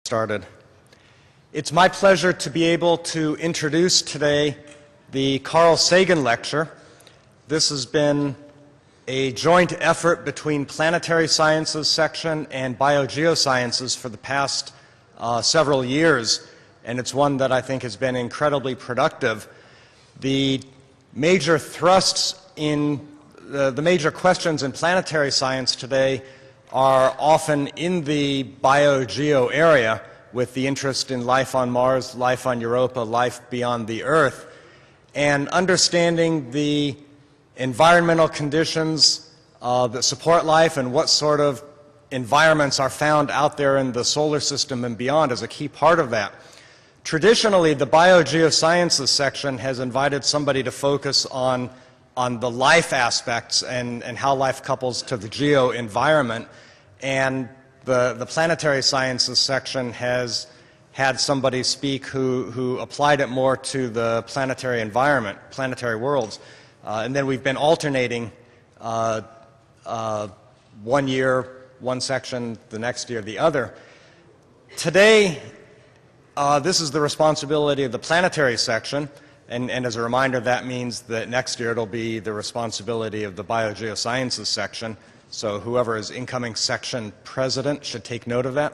Started. It's my pleasure to be able to introduce today the Carl Sagan lecture. This has been a joint effort between Planetary Sciences section and Biogeosciences for the past several years, and it's one that I think has been incredibly productive. The major thrusts in the major questions in planetary science today are often in the biogeo area, with the interest in life on Mars, life on Europa, life beyond the Earth, and understanding the environmental conditions that support life and what sort of environments are found out there in the solar system and beyond is a key part of that. Traditionally, the Biogeosciences section has invited somebody to focus on the life aspects and how life couples to the geo environment, and the Planetary Sciences section has had somebody speak who applied it more to the planetary environment, planetary worlds, and then we've been alternating 1 year one section, the next year the other. Today, this is the responsibility of the planetary section. And as a reminder, that means that next year it'll be the responsibility of the Biogeosciences section. So whoever is incoming section president should take note of that.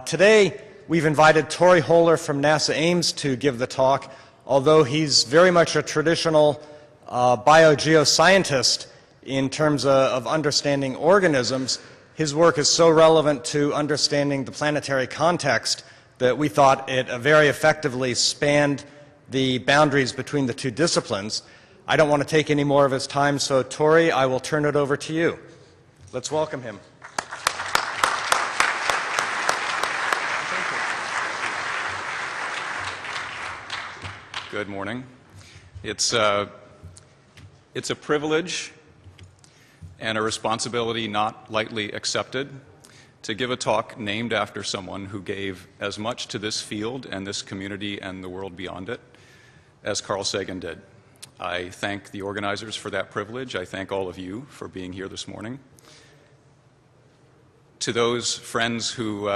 Today, we've invited Tori Hoehler from NASA Ames to give the talk. Although he's very much a traditional biogeoscientist in terms of understanding organisms, his work is so relevant to understanding the planetary context that we thought it very effectively spanned the boundaries between the two disciplines. I don't want to take any more of his time, so Tori, I will turn it over to you. Let's welcome him. Good morning. It's a privilege and a responsibility not lightly accepted to give a talk named after someone who gave as much to this field and this community and the world beyond it as Carl Sagan did. I thank the organizers for that privilege. I thank all of you for being here this morning. To those friends who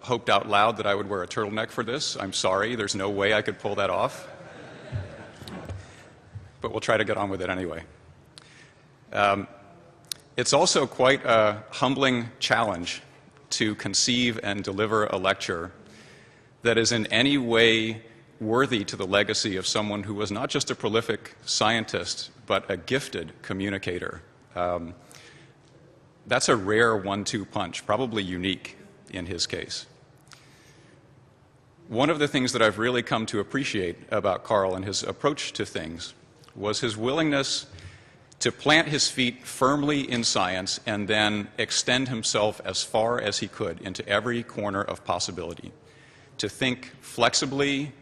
hoped out loud that I would wear a turtleneck for this, I'm sorry, there's no way I could pull that off. But we'll try to get on with it anyway. It's also quite a humbling challenge to conceive and deliver a lecture that is in any way worthy to the legacy of someone who was not just a prolific scientist, but a gifted communicator. That's a rare 1-2 punch, probably unique in his case. One of the things that I've really come to appreciate about Carl and his approach to things was his willingness to plant his feet firmly in science and then extend himself as far as he could into every corner of possibility, to think flexibly,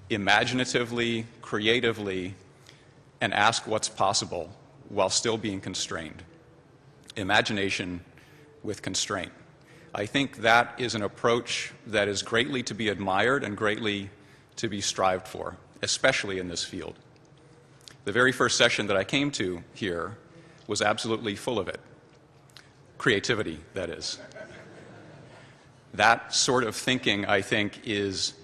imaginatively, creatively, and ask what's possible while still being constrained. Imagination with constraint. I think that is an approach that is greatly to be admired and greatly to be strived for, especially in this field. The very first session that I came to here was absolutely full of it. Creativity, that is. That sort of thinking, I think, is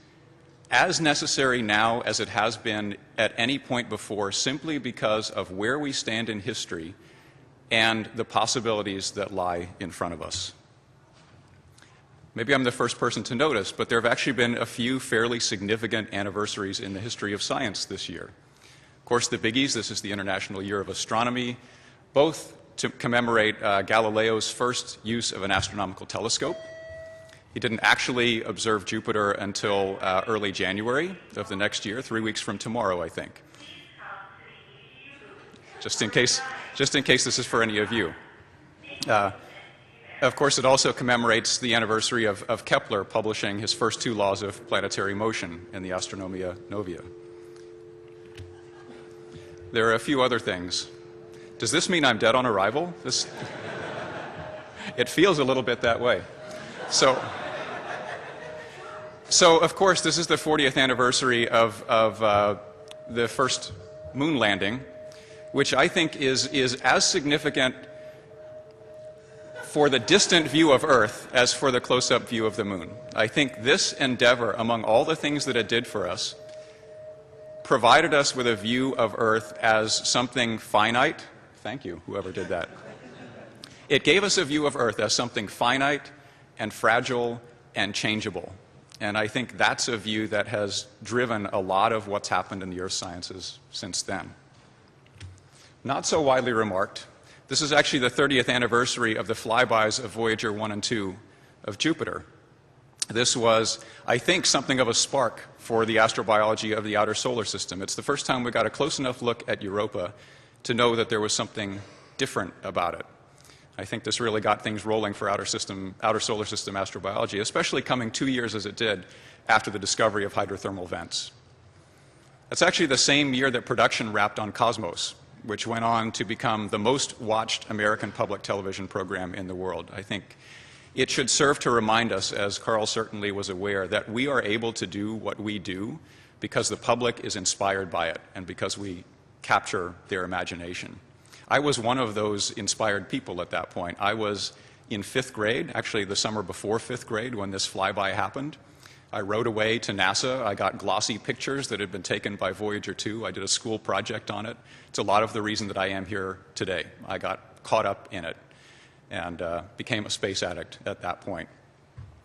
as necessary now as it has been at any point before, simply because of where we stand in history and the possibilities that lie in front of us. Maybe I'm the first person to notice, but there have actually been a few fairly significant anniversaries in the history of science this year. Of course, the biggies: this is the International Year of Astronomy, both to commemorate Galileo's first use of an astronomical telescope. He didn't actually observe Jupiter until early January of the next year, 3 weeks from tomorrow, I think. Just in case this is for any of you. Of course, it also commemorates the anniversary of Kepler publishing his first 2 laws of planetary motion in the Astronomia Novia. There are a few other things. Does this mean I'm dead on arrival? It feels a little bit that way. So of course, this is the 40th anniversary of the first moon landing, which I think is as significant for the distant view of Earth as for the close-up view of the moon. I think this endeavor, among all the things that it did for us, provided us with a view of Earth as something finite. Thank you, whoever did that. It gave us a view of Earth as something finite and fragile and changeable. And I think that's a view that has driven a lot of what's happened in the earth sciences since then. Not so widely remarked, this is actually the 30th anniversary of the flybys of Voyager 1 and 2 of Jupiter. This was, I think, something of a spark for the astrobiology of the outer solar system. It's the first time we got a close enough look at Europa to know that there was something different about it. I think this really got things rolling for outer solar system astrobiology, especially coming 2 years as it did after the discovery of hydrothermal vents. That's actually the same year that production wrapped on Cosmos, which went on to become the most watched American public television program in the world. I think it should serve to remind us, as Carl certainly was aware, that we are able to do what we do because the public is inspired by it and because we capture their imagination. I was one of those inspired people at that point. I was in 5th grade, actually the summer before 5th grade when this flyby happened. I rode away to NASA. I got glossy pictures that had been taken by Voyager 2. I did a school project on it. It's a lot of the reason that I am here today. I got caught up in it and became a space addict at that point.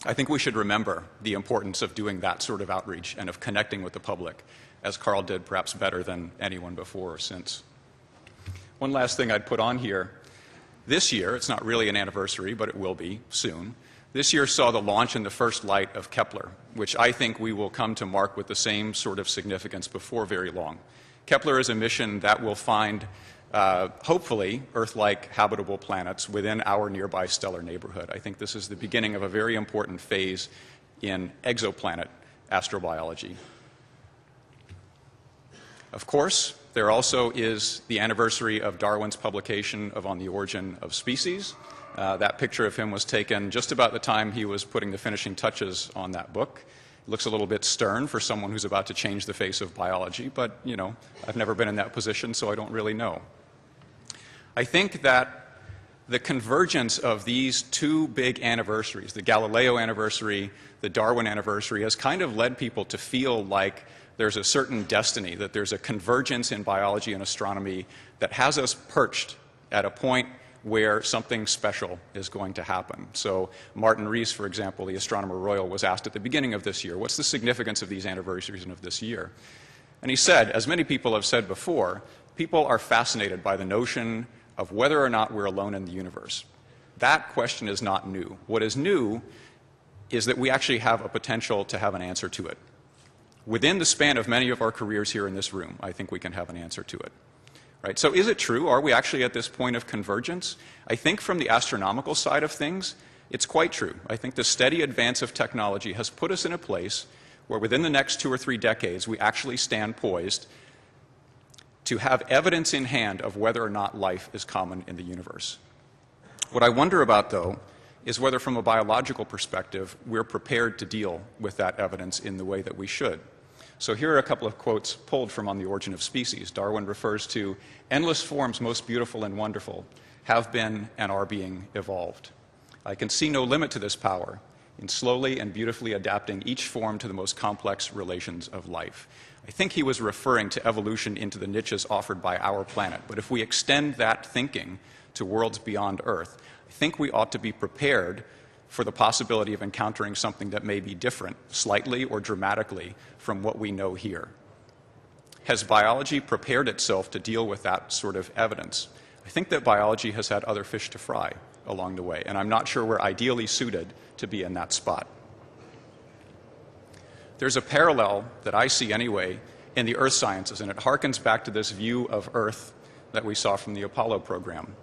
I think we should remember the importance of doing that sort of outreach and of connecting with the public, as Carl did perhaps better than anyone before or since. One last thing I'd put on here. This year, it's not really an anniversary, but it will be soon. This year saw the launch in the first light of Kepler, which I think we will come to mark with the same sort of significance before very long. Kepler is a mission that will find, hopefully, Earth-like habitable planets within our nearby stellar neighborhood. I think this is the beginning of a very important phase in exoplanet astrobiology. Of course, there also is the anniversary of Darwin's publication of On the Origin of Species. That picture of him was taken just about the time he was putting the finishing touches on that book. It looks a little bit stern for someone who's about to change the face of biology, but, you know, I've never been in that position, so I don't really know. I think that the convergence of these two big anniversaries, the Galileo anniversary, the Darwin anniversary, has kind of led people to feel like there's a certain destiny, that there's a convergence in biology and astronomy that has us perched at a point where something special is going to happen. So Martin Rees, for example, the Astronomer Royal, was asked at the beginning of this year, what's the significance of these anniversaries and of this year? And he said, as many people have said before, people are fascinated by the notion of whether or not we're alone in the universe. That question is not new. What is new is that we actually have a potential to have an answer to it. Within the span of many of our careers here in this room, I think we can have an answer to it. Right? So is it true? Are we actually at this point of convergence? I think from the astronomical side of things, it's quite true. I think the steady advance of technology has put us in a place where within the next 2 or 3 decades, we actually stand poised to have evidence in hand of whether or not life is common in the universe. What I wonder about, though, is whether from a biological perspective, we're prepared to deal with that evidence in the way that we should. So here are a couple of quotes pulled from On the Origin of Species. Darwin refers to endless forms most beautiful and wonderful have been and are being evolved. I can see no limit to this power in slowly and beautifully adapting each form to the most complex relations of life. I think he was referring to evolution into the niches offered by our planet. But if we extend that thinking to worlds beyond Earth, I think we ought to be prepared for the possibility of encountering something that may be different, slightly or dramatically, from what we know here. Has biology prepared itself to deal with that sort of evidence? I think that biology has had other fish to fry along the way, and I'm not sure we're ideally suited to be in that spot. There's a parallel that I see anyway in the earth sciences, and it harkens back to this view of Earth that we saw from the Apollo program.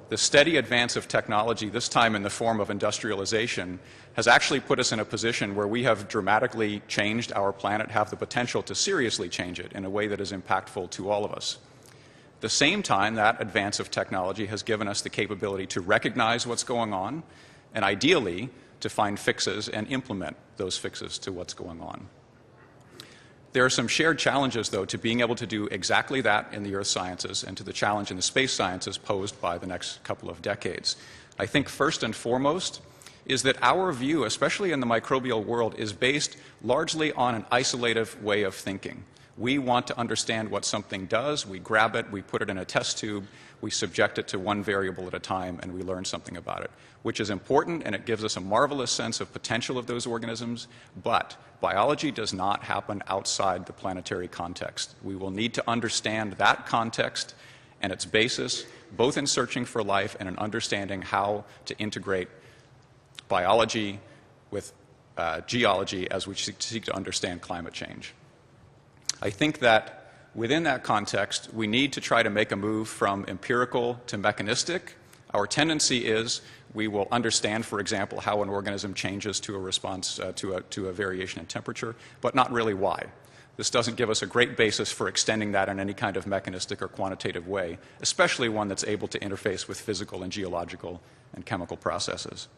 The steady advance of technology, this time in the form of industrialization, has actually put us in a position where we have dramatically changed our planet, have the potential to seriously change it in a way that is impactful to all of us. At the same time, that advance of technology has given us the capability to recognize what's going on and ideally to find fixes and implement those fixes to what's going on. There are some shared challenges, though, to being able to do exactly that in the earth sciences and to the challenge in the space sciences posed by the next couple of decades. I think first and foremost is that our view, especially in the microbial world, is based largely on an isolative way of thinking. We want to understand what something does, we grab it, we put it in a test tube, we subject it to one variable at a time, and we learn something about it, which is important, and it gives us a marvelous sense of potential of those organisms, but biology does not happen outside the planetary context. We will need to understand that context and its basis, both in searching for life and in understanding how to integrate biology with geology as we seek to understand climate change. I think that within that context, we need to try to make a move from empirical to mechanistic. Our tendency is we will understand, for example, how an organism changes to a response to a variation in temperature, but not really why. This doesn't give us a great basis for extending that in any kind of mechanistic or quantitative way, especially one that's able to interface with physical and geological and chemical processes.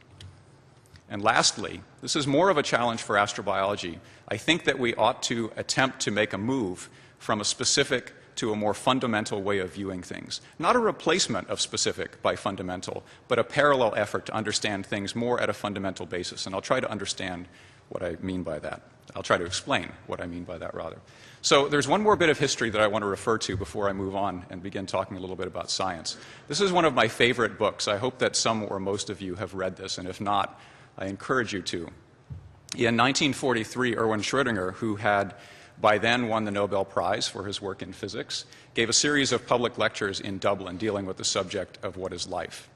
And lastly, this is more of a challenge for astrobiology. I think that we ought to attempt to make a move from a specific to a more fundamental way of viewing things. Not a replacement of specific by fundamental, but a parallel effort to understand things more at a fundamental basis. And I'll try to understand what I mean by that. I'll try to explain what I mean by that, rather. So there's one more bit of history that I want to refer to before I move on and begin talking a little bit about science. This is one of my favorite books. I hope that some or most of you have read this, and if not, I encourage you to. In 1943, Erwin Schrödinger, who had by then won the Nobel Prize for his work in physics, gave a series of public lectures in Dublin dealing with the subject of what is life.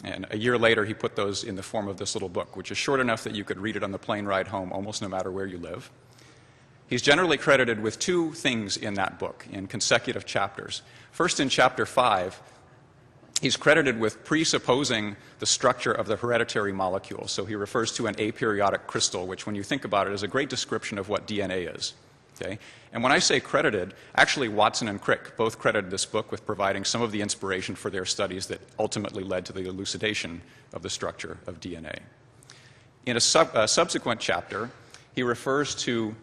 And a year later, he put those in the form of this little book, which is short enough that you could read it on the plane ride home almost no matter where you live. He's generally credited with two things in that book in consecutive chapters. First, in chapter 5, he's credited with presupposing the structure of the hereditary molecule. So he refers to an aperiodic crystal, which when you think about it is a great description of what DNA is. Okay? And when I say credited, actually Watson and Crick both credited this book with providing some of the inspiration for their studies that ultimately led to the elucidation of the structure of DNA. In a subsequent chapter, he refers to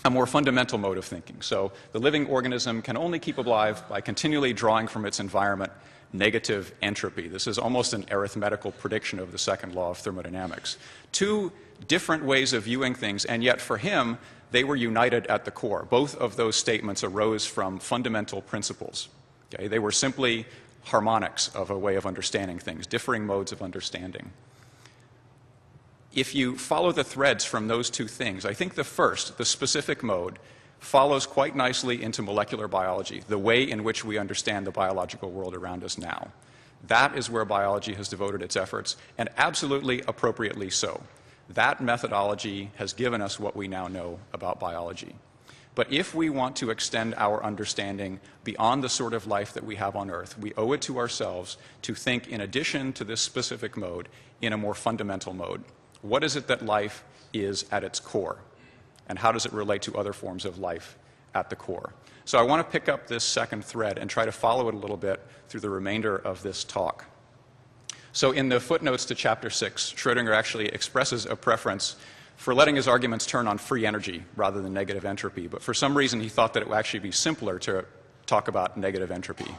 a more fundamental mode of thinking. So the living organism can only keep alive by continually drawing from its environment negative entropy. This is almost an arithmetical prediction of the second law of thermodynamics. Two different ways of viewing things, and yet for him, they were united at the core. Both of those statements arose from fundamental principles. Okay? They were simply harmonics of a way of understanding things, differing modes of understanding. If you follow the threads from those two things, I think the first, the specific mode, follows quite nicely into molecular biology, the way in which we understand the biological world around us now. That is where biology has devoted its efforts, and absolutely appropriately so. That methodology has given us what we now know about biology. But if we want to extend our understanding beyond the sort of life that we have on Earth, we owe it to ourselves to think, in addition to this specific mode, in a more fundamental mode. What is it that life is at its core? And how does it relate to other forms of life at the core? So I want to pick up this second thread and try to follow it a little bit through the remainder of this talk. So in the footnotes to chapter 6, Schrödinger actually expresses a preference for letting his arguments turn on free energy rather than negative entropy. But for some reason, he thought that it would actually be simpler to talk about negative entropy.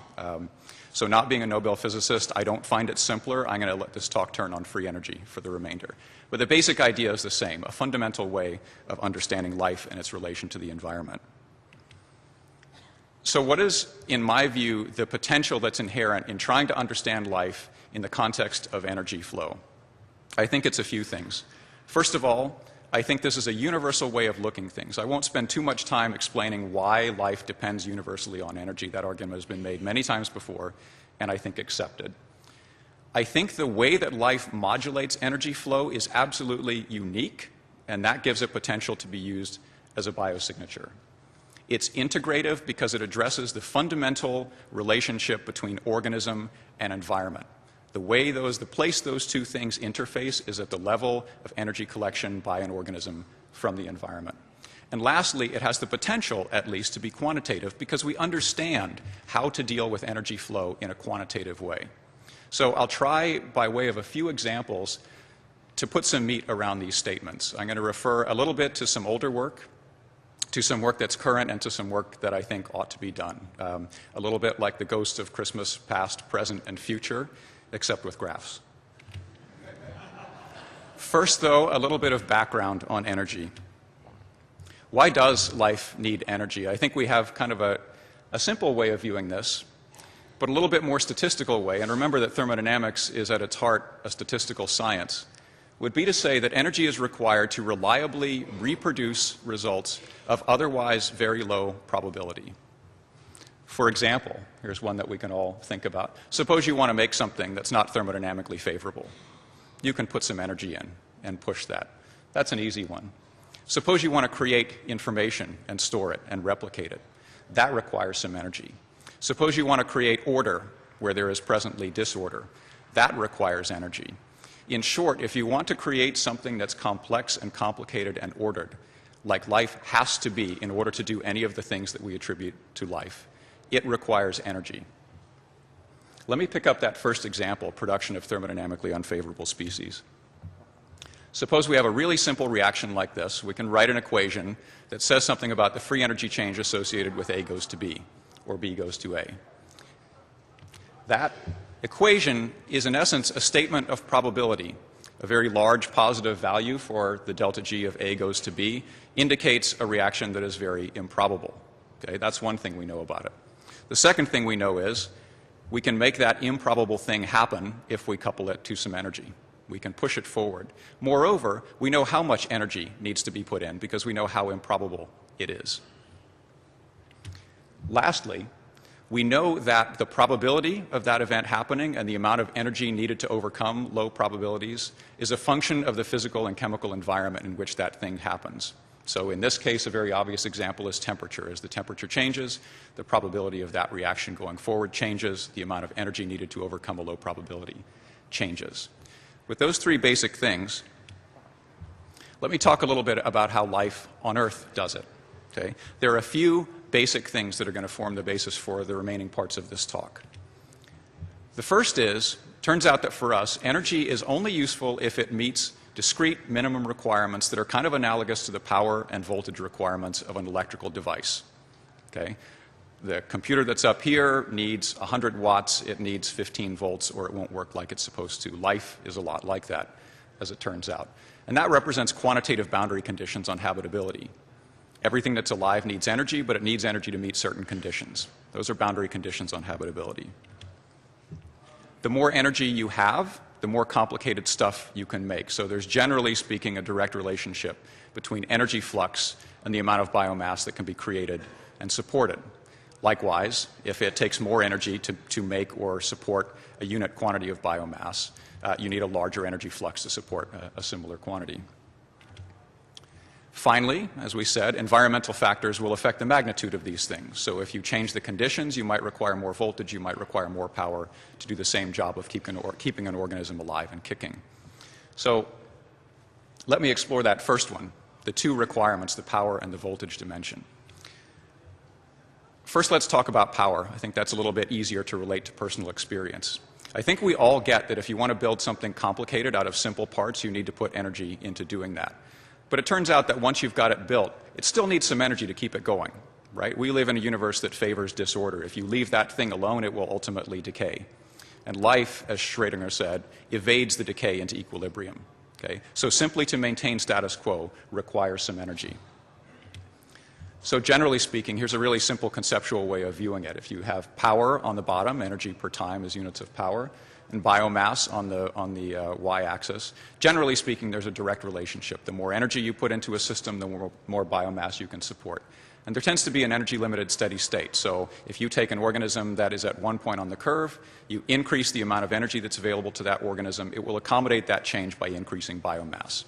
So not being a Nobel physicist, I don't find it simpler. I'm going to let this talk turn on free energy for the remainder. But the basic idea is the same, a fundamental way of understanding life and its relation to the environment. So what is, in my view, the potential that's inherent in trying to understand life in the context of energy flow? I think it's a few things. First of all, I think this is a universal way of looking things. I won't spend too much time explaining why life depends universally on energy. That argument has been made many times before, and I think accepted. I think the way that life modulates energy flow is absolutely unique, and that gives it potential to be used as a biosignature. It's integrative because it addresses the fundamental relationship between organism and environment. The place those two things interface is at the level of energy collection by an organism from the environment. And lastly, it has the potential, at least, to be quantitative because we understand how to deal with energy flow in a quantitative way. So I'll try, by way of a few examples, to put some meat around these statements. I'm going to refer a little bit to some older work, to some work that's current, and to some work that I think ought to be done. A little bit like the ghosts of Christmas, past, present, and future, except with graphs. First, though, a little bit of background on energy. Why does life need energy? I think we have kind of a simple way of viewing this, but a little bit more statistical way, and remember that thermodynamics is at its heart a statistical science, would be to say that energy is required to reliably reproduce results of otherwise very low probability. For example, here's one that we can all think about. Suppose you want to make something that's not thermodynamically favorable. You can put some energy in and push that. That's an easy one. Suppose you want to create information and store it and replicate it. That requires some energy. Suppose you want to create order where there is presently disorder. That requires energy. In short, if you want to create something that's complex and complicated and ordered, like life has to be in order to do any of the things that we attribute to life, it requires energy. Let me pick up that first example, production of thermodynamically unfavorable species. Suppose we have a really simple reaction like this. We can write an equation that says something about the free energy change associated with A goes to B, or B goes to A. That equation is in essence a statement of probability. A very large positive value for the delta G of A goes to B indicates a reaction that is very improbable. Okay, that's one thing we know about it. The second thing we know is we can make that improbable thing happen if we couple it to some energy. We can push it forward. Moreover, we know how much energy needs to be put in because we know how improbable it is. Lastly, we know that the probability of that event happening and the amount of energy needed to overcome low probabilities is a function of the physical and chemical environment in which that thing happens. So in this case, a very obvious example is temperature. As the temperature changes, the probability of that reaction going forward changes. The amount of energy needed to overcome a low probability changes. With those three basic things, let me talk a little bit about how life on Earth does it. Okay? There are a few basic things that are going to form the basis for the remaining parts of this talk. The first is, turns out that for us, energy is only useful if it meets discrete minimum requirements that are kind of analogous to the power and voltage requirements of an electrical device. Okay? The computer that's up here needs 100 watts, it needs 15 volts, or it won't work like it's supposed to. Life is a lot like that, as it turns out. And that represents quantitative boundary conditions on habitability. Everything that's alive needs energy, but it needs energy to meet certain conditions. Those are boundary conditions on habitability. The more energy you have, the more complicated stuff you can make. So there's generally speaking a direct relationship between energy flux and the amount of biomass that can be created and supported. Likewise, if it takes more energy to make or support a unit quantity of biomass, you need a larger energy flux to support a similar quantity. Finally, as we said, environmental factors will affect the magnitude of these things. So if you change the conditions, you might require more voltage, you might require more power to do the same job of keeping an organism alive and kicking. So let me explore that first one, the two requirements, the power and the voltage dimension. First, let's talk about power. I think that's a little bit easier to relate to personal experience. I think we all get that if you want to build something complicated out of simple parts, you need to put energy into doing that. But it turns out that once you've got it built, it still needs some energy to keep it going, right? We live in a universe that favors disorder. If you leave that thing alone, it will ultimately decay. And life, as Schrödinger said, evades the decay into equilibrium. Okay? So simply to maintain status quo requires some energy. So generally speaking, here's a really simple conceptual way of viewing it. If you have power on the bottom, energy per time is units of power, and biomass on the y-axis, generally speaking, there's a direct relationship. The more energy you put into a system, the more biomass you can support. And there tends to be an energy-limited steady state. So if you take an organism that is at one point on the curve, you increase the amount of energy that's available to that organism, it will accommodate that change by increasing biomass.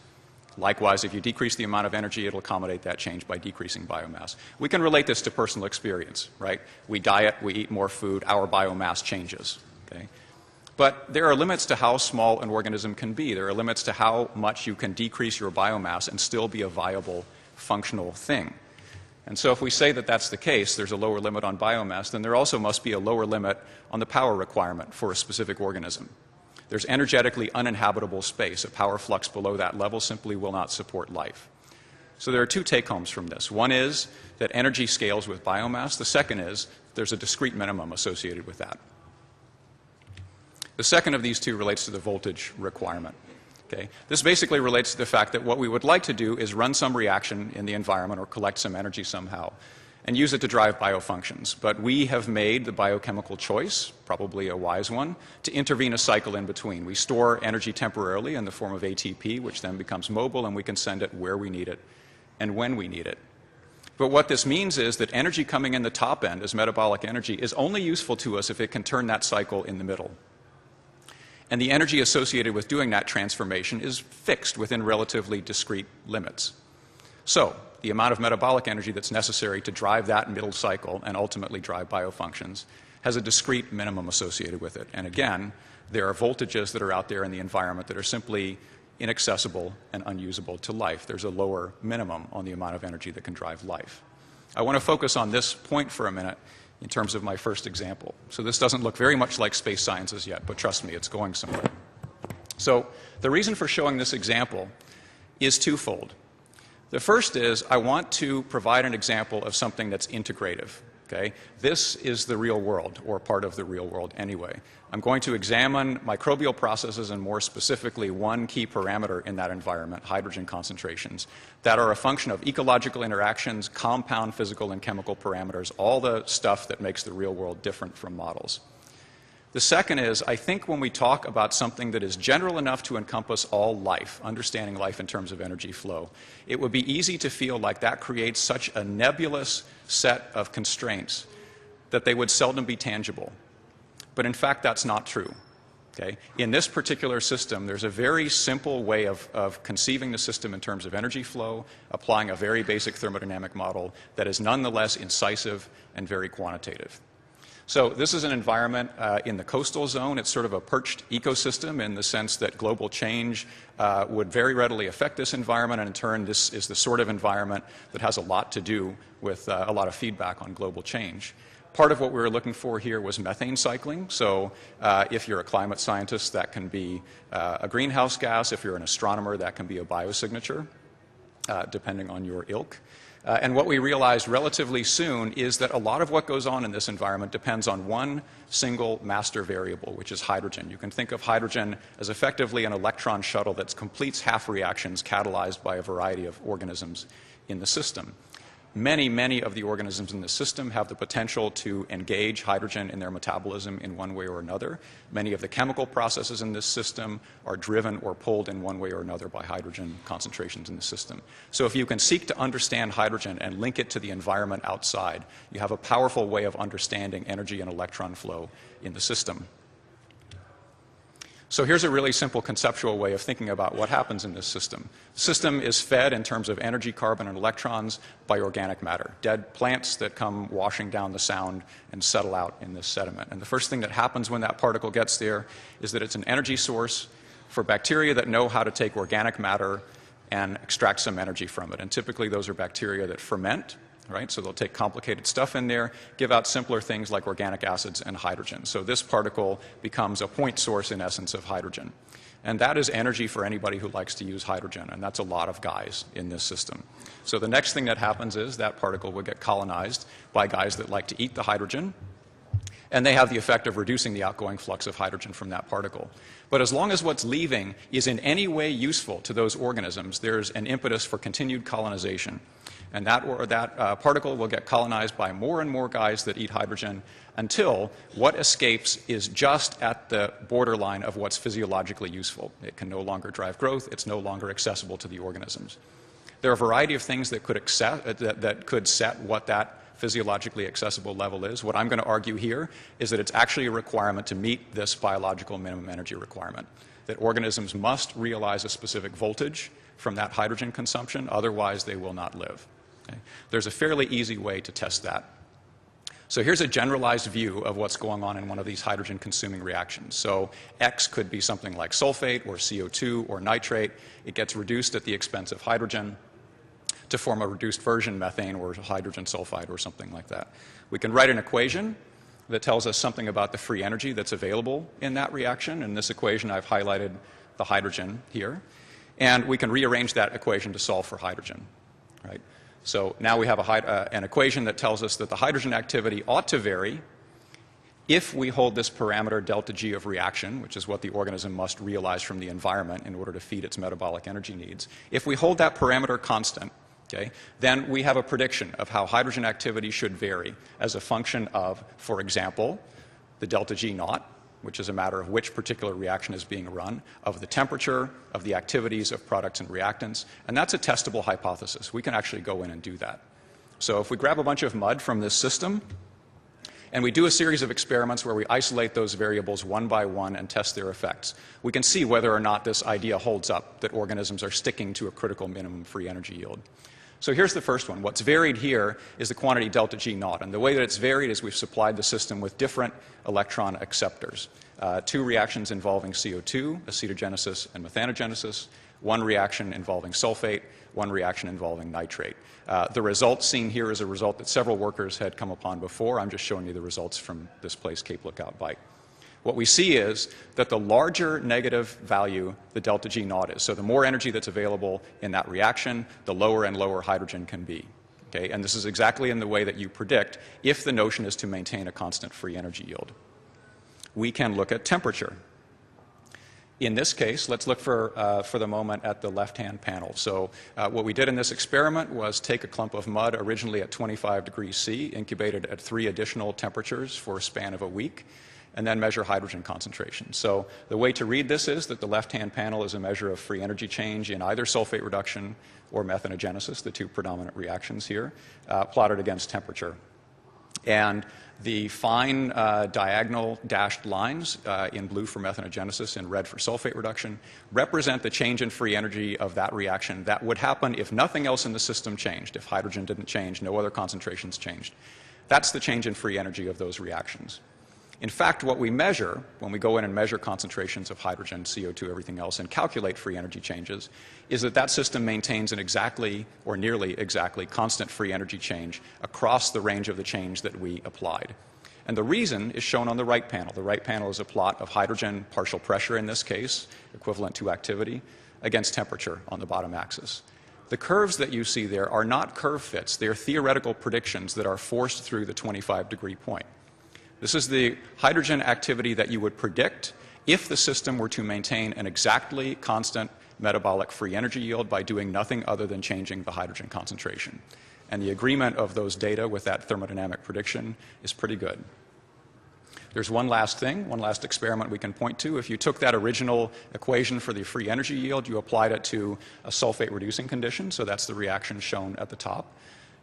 Likewise, if you decrease the amount of energy, it'll accommodate that change by decreasing biomass. We can relate this to personal experience, right? We diet, we eat more food, our biomass changes. Okay? But there are limits to how small an organism can be. There are limits to how much you can decrease your biomass and still be a viable, functional thing. And so if we say that that's the case, there's a lower limit on biomass, then there also must be a lower limit on the power requirement for a specific organism. There's energetically uninhabitable space. A power flux below that level simply will not support life. So there are two take-homes from this. One is that energy scales with biomass. The second is there's a discrete minimum associated with that. The second of these two relates to the voltage requirement. Okay? This basically relates to the fact that what we would like to do is run some reaction in the environment or collect some energy somehow and use it to drive biofunctions. But we have made the biochemical choice, probably a wise one, to intervene a cycle in between. We store energy temporarily in the form of ATP, which then becomes mobile, and we can send it where we need it and when we need it. But what this means is that energy coming in the top end as metabolic energy is only useful to us if it can turn that cycle in the middle. And the energy associated with doing that transformation is fixed within relatively discrete limits. So, the amount of metabolic energy that's necessary to drive that middle cycle and ultimately drive biofunctions has a discrete minimum associated with it. And again, there are voltages that are out there in the environment that are simply inaccessible and unusable to life. There's a lower minimum on the amount of energy that can drive life. I want to focus on this point for a minute in terms of my first example. So this doesn't look very much like space sciences yet, but trust me, it's going somewhere. So the reason for showing this example is twofold. The first is I want to provide an example of something that's integrative. Okay? This is the real world, or part of the real world anyway. I'm going to examine microbial processes and more specifically one key parameter in that environment, hydrogen concentrations, that are a function of ecological interactions, compound physical and chemical parameters, all the stuff that makes the real world different from models. The second is, I think when we talk about something that is general enough to encompass all life, understanding life in terms of energy flow, it would be easy to feel like that creates such a nebulous set of constraints that they would seldom be tangible. But in fact, that's not true. Okay? In this particular system, there's a very simple way of conceiving the system in terms of energy flow, applying a very basic thermodynamic model that is nonetheless incisive and very quantitative. So this is an environment in the coastal zone. It's sort of a perched ecosystem in the sense that global change would very readily affect this environment, and in turn this is the sort of environment that has a lot to do with a lot of feedback on global change. Part of what we were looking for here was methane cycling. So if you're a climate scientist, that can be a greenhouse gas. If you're an astronomer, that can be a biosignature, depending on your ilk. And what we realized relatively soon is that a lot of what goes on in this environment depends on one single master variable, which is hydrogen. You can think of hydrogen as effectively an electron shuttle that completes half reactions catalyzed by a variety of organisms in the system. Many, many of the organisms in the system have the potential to engage hydrogen in their metabolism in one way or another. Many of the chemical processes in this system are driven or pulled in one way or another by hydrogen concentrations in the system. So if you can seek to understand hydrogen and link it to the environment outside, you have a powerful way of understanding energy and electron flow in the system. So here's a really simple conceptual way of thinking about what happens in this system. The system is fed in terms of energy, carbon, and electrons by organic matter, dead plants that come washing down the sound and settle out in this sediment. And the first thing that happens when that particle gets there is that it's an energy source for bacteria that know how to take organic matter and extract some energy from it. And typically those are bacteria that ferment. Right? So they'll take complicated stuff in there, give out simpler things like organic acids and hydrogen. So this particle becomes a point source, in essence, of hydrogen. And that is energy for anybody who likes to use hydrogen, and that's a lot of guys in this system. So the next thing that happens is that particle will get colonized by guys that like to eat the hydrogen, and they have the effect of reducing the outgoing flux of hydrogen from that particle. But as long as what's leaving is in any way useful to those organisms, there's an impetus for continued colonization. And that particle will get colonized by more and more guys that eat hydrogen until what escapes is just at the borderline of what's physiologically useful. It can no longer drive growth. It's no longer accessible to the organisms. There are a variety of things that could set what that physiologically accessible level is. What I'm going to argue here is that it's actually a requirement to meet this biological minimum energy requirement, that organisms must realize a specific voltage from that hydrogen consumption, otherwise they will not live. Okay? There's a fairly easy way to test that. So here's a generalized view of what's going on in one of these hydrogen-consuming reactions. So X could be something like sulfate or CO2 or nitrate. It gets reduced at the expense of hydrogen to form a reduced version methane or hydrogen sulfide or something like that. We can write an equation that tells us something about the free energy that's available in that reaction. In this equation, I've highlighted the hydrogen here. And we can rearrange that equation to solve for hydrogen. Right? So now we have an equation that tells us that the hydrogen activity ought to vary If we hold this parameter delta G of reaction, which is what the organism must realize from the environment in order to feed its metabolic energy needs, if we hold that parameter constant, okay, then we have a prediction of how hydrogen activity should vary as a function of, for example, the delta G naught, which is a matter of which particular reaction is being run, of the temperature, of the activities of products and reactants, and that's a testable hypothesis. We can actually go in and do that. So if we grab a bunch of mud from this system, and we do a series of experiments where we isolate those variables one by one and test their effects, we can see whether or not this idea holds up, that organisms are sticking to a critical minimum free energy yield. So here's the first one. What's varied here is the quantity delta G naught. And the way that it's varied is we've supplied the system with different electron acceptors. 2 reactions involving CO2, acetogenesis and methanogenesis, 1 reaction involving sulfate, 1 reaction involving nitrate. The result seen here is a result that several workers had come upon before. I'm just showing you the results from this place, Cape Lookout Bight. What we see is that the larger negative value the delta G naught is, so the more energy that's available in that reaction, the lower and lower hydrogen can be. Okay? And this is exactly in the way that you predict if the notion is to maintain a constant free energy yield. We can look at temperature. In this case, let's look for the moment at the left-hand panel. So what we did in this experiment was take a clump of mud originally at 25 degrees C, incubated at 3 additional temperatures for a span of a week, and then measure hydrogen concentration. So the way to read this is that the left-hand panel is a measure of free energy change in either sulfate reduction or methanogenesis, the 2 predominant reactions here, plotted against temperature. And the fine diagonal dashed lines in blue for methanogenesis and red for sulfate reduction represent the change in free energy of that reaction that would happen if nothing else in the system changed. If hydrogen didn't change, no other concentrations changed. That's the change in free energy of those reactions. In fact, what we measure when we go in and measure concentrations of hydrogen, CO2, everything else, and calculate free energy changes, is that that system maintains an exactly or nearly exactly constant free energy change across the range of the change that we applied. And the reason is shown on the right panel. The right panel is a plot of hydrogen partial pressure in this case, equivalent to activity, against temperature on the bottom axis. The curves that you see there are not curve fits. They are theoretical predictions that are forced through the 25-degree point. This is the hydrogen activity that you would predict if the system were to maintain an exactly constant metabolic free energy yield by doing nothing other than changing the hydrogen concentration. And the agreement of those data with that thermodynamic prediction is pretty good. There's one last thing, one last experiment we can point to. If you took that original equation for the free energy yield, you applied it to a sulfate reducing condition, so that's the reaction shown at the top,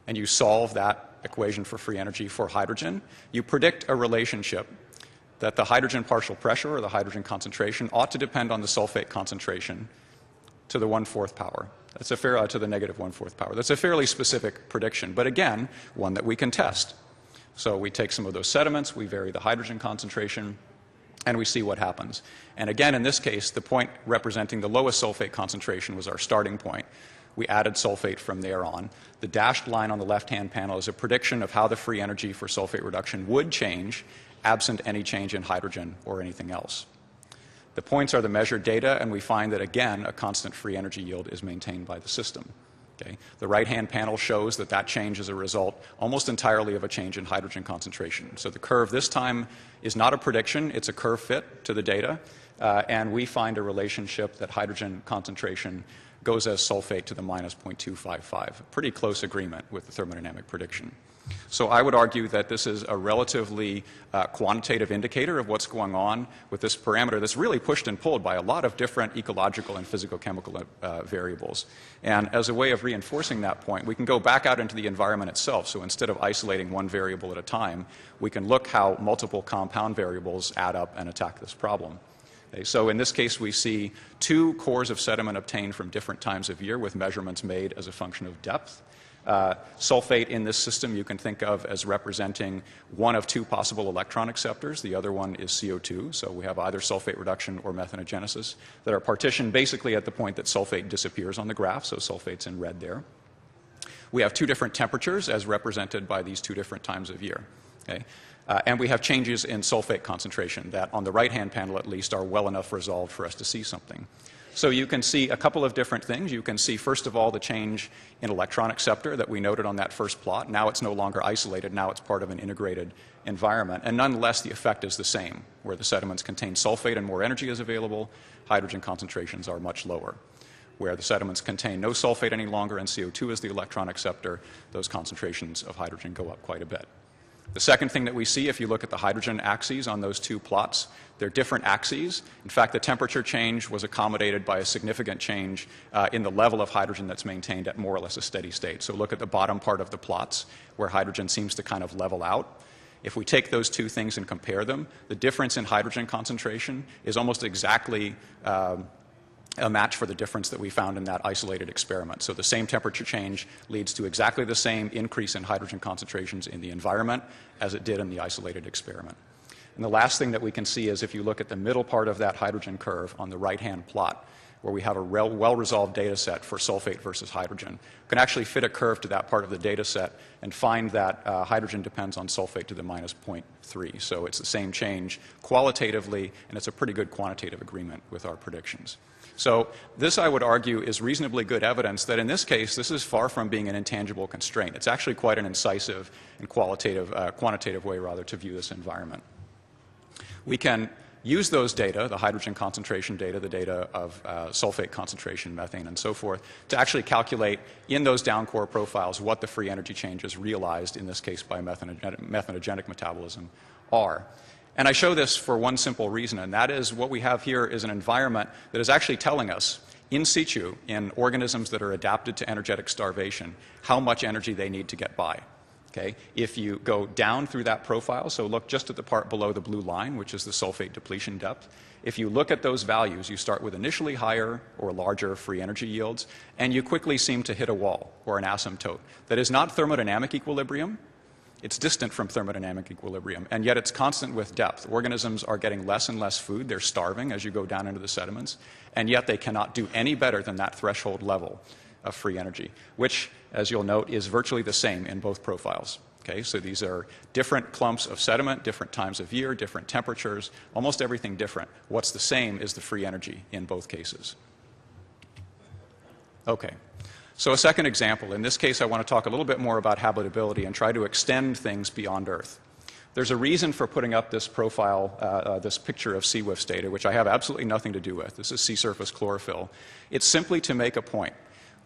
and you solve that equation for free energy for hydrogen, you predict a relationship that the hydrogen partial pressure or the hydrogen concentration ought to depend on the sulfate concentration to the 1/4 power. That's to the negative 1/4 power. That's a fairly specific prediction, but again, one that we can test. So we take some of those sediments, we vary the hydrogen concentration, and we see what happens. And again, in this case, the point representing the lowest sulfate concentration was our starting point. We added sulfate from there on. The dashed line on the left-hand panel is a prediction of how the free energy for sulfate reduction would change absent any change in hydrogen or anything else. The points are the measured data, and we find that, again, a constant free energy yield is maintained by the system. Okay? The right-hand panel shows that that change is a result almost entirely of a change in hydrogen concentration. So the curve this time is not a prediction, it's a curve fit to the data, and we find a relationship that hydrogen concentration goes as sulfate to the minus 0.255, a pretty close agreement with the thermodynamic prediction. So I would argue that this is a relatively quantitative indicator of what's going on with this parameter that's really pushed and pulled by a lot of different ecological and physicochemical variables. And as a way of reinforcing that point, we can go back out into the environment itself. So instead of isolating one variable at a time, we can look how multiple compound variables add up and attack this problem. Okay, so in this case, we see 2 cores of sediment obtained from different times of year with measurements made as a function of depth. Sulfate in this system you can think of as representing one of 2 possible electron acceptors. The other one is CO2, so we have either sulfate reduction or methanogenesis that are partitioned basically at the point that sulfate disappears on the graph, so sulfate's in red there. We have 2 different temperatures as represented by these 2 different times of year. Okay? And we have changes in sulfate concentration that on the right-hand panel at least are well enough resolved for us to see something. So you can see a couple of different things. You can see, first of all, the change in electron acceptor that we noted on that first plot. Now it's no longer isolated. Now it's part of an integrated environment. And nonetheless, the effect is the same. Where the sediments contain sulfate and more energy is available, hydrogen concentrations are much lower. Where the sediments contain no sulfate any longer and CO2 is the electron acceptor, those concentrations of hydrogen go up quite a bit. The second thing that we see, if you look at the hydrogen axes on those two plots, they're different axes. In fact, the temperature change was accommodated by a significant change in the level of hydrogen that's maintained at more or less a steady state. So look at the bottom part of the plots where hydrogen seems to kind of level out. If we take those two things and compare them, the difference in hydrogen concentration is almost exactly a match for the difference that we found in that isolated experiment. So the same temperature change leads to exactly the same increase in hydrogen concentrations in the environment as it did in the isolated experiment. And the last thing that we can see is if you look at the middle part of that hydrogen curve on the right-hand plot, where we have a well-resolved data set for sulfate versus hydrogen, we can actually fit a curve to that part of the data set and find that hydrogen depends on sulfate to the minus 0.3. So it's the same change qualitatively, and it's a pretty good quantitative agreement with our predictions. So this, I would argue, is reasonably good evidence that in this case, this is far from being an intangible constraint. It's actually quite an incisive and quantitative way, rather, to view this environment. We can use those data, the hydrogen concentration data, the data of sulfate concentration, methane, and so forth, to actually calculate in those down-core profiles what the free energy changes realized, in this case by methanogenic metabolism, are. And I show this for one simple reason, and that is what we have here is an environment that is actually telling us in situ, in organisms that are adapted to energetic starvation, how much energy they need to get by. Okay? If you go down through that profile, so look just at the part below the blue line, which is the sulfate depletion depth, if you look at those values, you start with initially higher or larger free energy yields, and you quickly seem to hit a wall or an asymptote that is not thermodynamic equilibrium. It's distant from thermodynamic equilibrium, and yet it's constant with depth. Organisms are getting less and less food. They're starving as you go down into the sediments, and yet they cannot do any better than that threshold level of free energy, which, as you'll note, is virtually the same in both profiles. Okay, so these are different clumps of sediment, different times of year, different temperatures, almost everything different. What's the same is the free energy in both cases. Okay. So a second example. In this case, I want to talk a little bit more about habitability and try to extend things beyond Earth. There's a reason for putting up this profile, this picture of CWIFS data, which I have absolutely nothing to do with. This is sea surface chlorophyll. It's simply to make a point.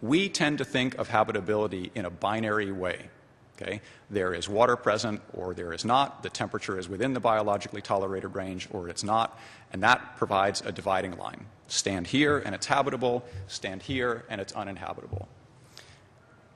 We tend to think of habitability in a binary way. Okay? There is water present or there is not. The temperature is within the biologically tolerated range or it's not. And that provides a dividing line. Stand here and it's habitable. Stand here and it's uninhabitable.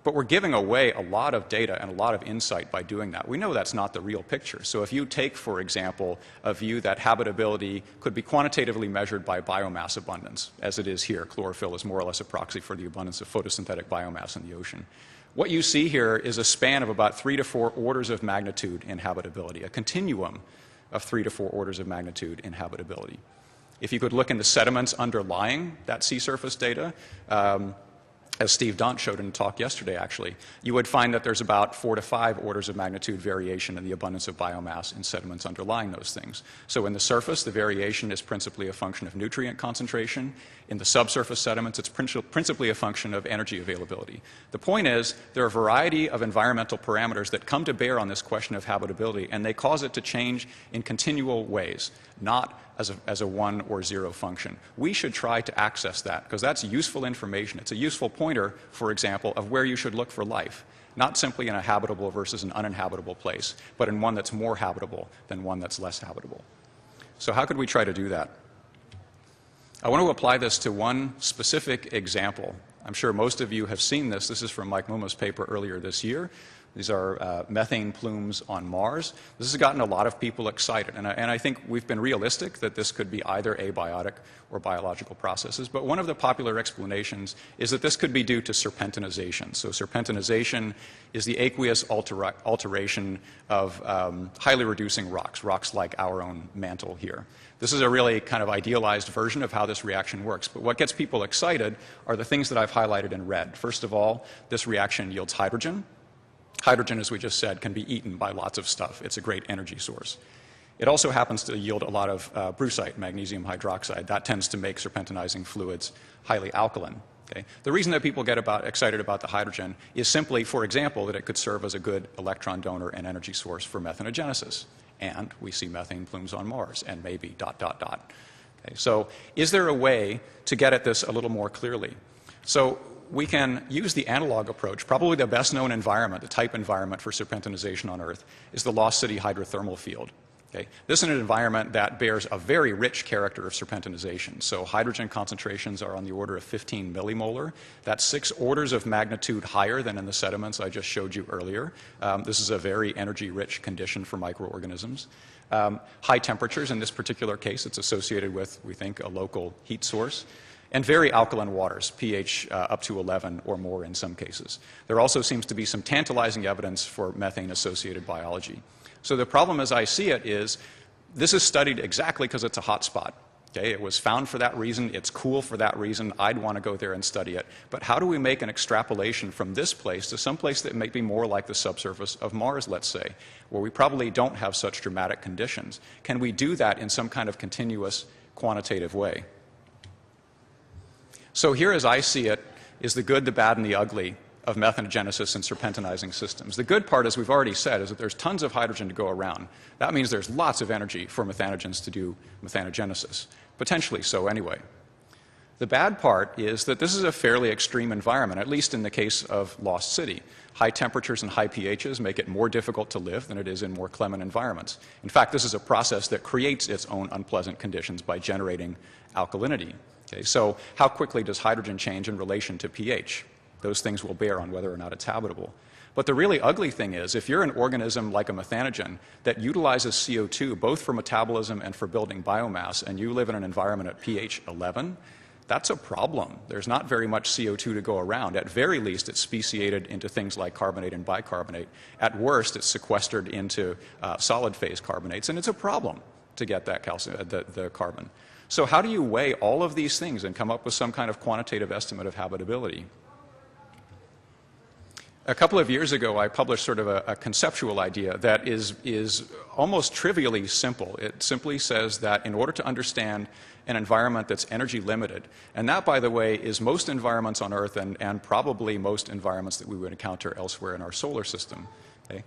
But we're giving away a lot of data and a lot of insight by doing that. We know that's not the real picture. So if you take, for example, a view that habitability could be quantitatively measured by biomass abundance, as it is here, chlorophyll is more or less a proxy for the abundance of photosynthetic biomass in the ocean. What you see here is a span of about 3 to 4 orders of magnitude in habitability, a continuum of 3 to 4 orders of magnitude in habitability. If you could look in the sediments underlying that sea surface data, as Steve Daunt showed in a talk yesterday, actually, you would find that there's about 4 to 5 orders of magnitude variation in the abundance of biomass in sediments underlying those things. So in the surface, the variation is principally a function of nutrient concentration. In the subsurface sediments, it's principally a function of energy availability. The point is, there are a variety of environmental parameters that come to bear on this question of habitability, and they cause it to change in continual ways, not as a 1 or 0 function. We should try to access that because that's useful information. It's a useful pointer, for example, of where you should look for life, not simply in a habitable versus an uninhabitable place, but in one that's more habitable than one that's less habitable. So how could we try to do that? I want to apply this to one specific example. I'm sure most of you have seen this. This is from Mike Muma's paper earlier this year. These are methane plumes on Mars. This has gotten a lot of people excited, and I think we've been realistic that this could be either abiotic or biological processes, but one of the popular explanations is that this could be due to serpentinization. So serpentinization is the aqueous alteration of highly reducing rocks like our own mantle here. This is a really kind of idealized version of how this reaction works, but what gets people excited are the things that I've highlighted in red. First of all, this reaction yields hydrogen. Hydrogen, as we just said, can be eaten by lots of stuff. It's a great energy source. It also happens to yield a lot of brucite, magnesium hydroxide. That tends to make serpentinizing fluids highly alkaline. Okay? The reason that people get excited about the hydrogen is simply, for example, that it could serve as a good electron donor and energy source for methanogenesis. And we see methane plumes on Mars, and maybe ... Okay? So is there a way to get at this a little more clearly? So we can use the analog approach. Probably the best known environment, the type environment for serpentinization on Earth, is the Lost City hydrothermal field. Okay. This is an environment that bears a very rich character of serpentinization. So hydrogen concentrations are on the order of 15 millimolar. That's 6 orders of magnitude higher than in the sediments I just showed you earlier. This is a very energy-rich condition for microorganisms. High temperatures, in this particular case, it's associated with, we think, a local heat source. And very alkaline waters, pH up to 11 or more in some cases. There also seems to be some tantalizing evidence for methane-associated biology. So the problem as I see it is this is studied exactly because it's a hot spot. Okay? It was found for that reason. It's cool for that reason. I'd want to go there and study it. But how do we make an extrapolation from this place to some place that may be more like the subsurface of Mars, let's say, where we probably don't have such dramatic conditions? Can we do that in some kind of continuous quantitative way? So here, as I see it, is the good, the bad, and the ugly of methanogenesis and serpentinizing systems. The good part, as we've already said, is that there's tons of hydrogen to go around. That means there's lots of energy for methanogens to do methanogenesis, potentially so anyway. The bad part is that this is a fairly extreme environment, at least in the case of Lost City. High temperatures and high pHs make it more difficult to live than it is in more clement environments. In fact, this is a process that creates its own unpleasant conditions by generating alkalinity. Okay, so how quickly does hydrogen change in relation to pH? Those things will bear on whether or not it's habitable. But the really ugly thing is, if you're an organism like a methanogen that utilizes CO2 both for metabolism and for building biomass, and you live in an environment at pH 11, that's a problem. There's not very much CO2 to go around. At very least, it's speciated into things like carbonate and bicarbonate. At worst, it's sequestered into solid phase carbonates, and it's a problem to get that calcium, the carbon. So how do you weigh all of these things and come up with some kind of quantitative estimate of habitability? A couple of years ago, I published sort of a conceptual idea that is almost trivially simple. It simply says that in order to understand an environment that's energy limited, and that, by the way, is most environments on Earth and probably most environments that we would encounter elsewhere in our solar system. Okay?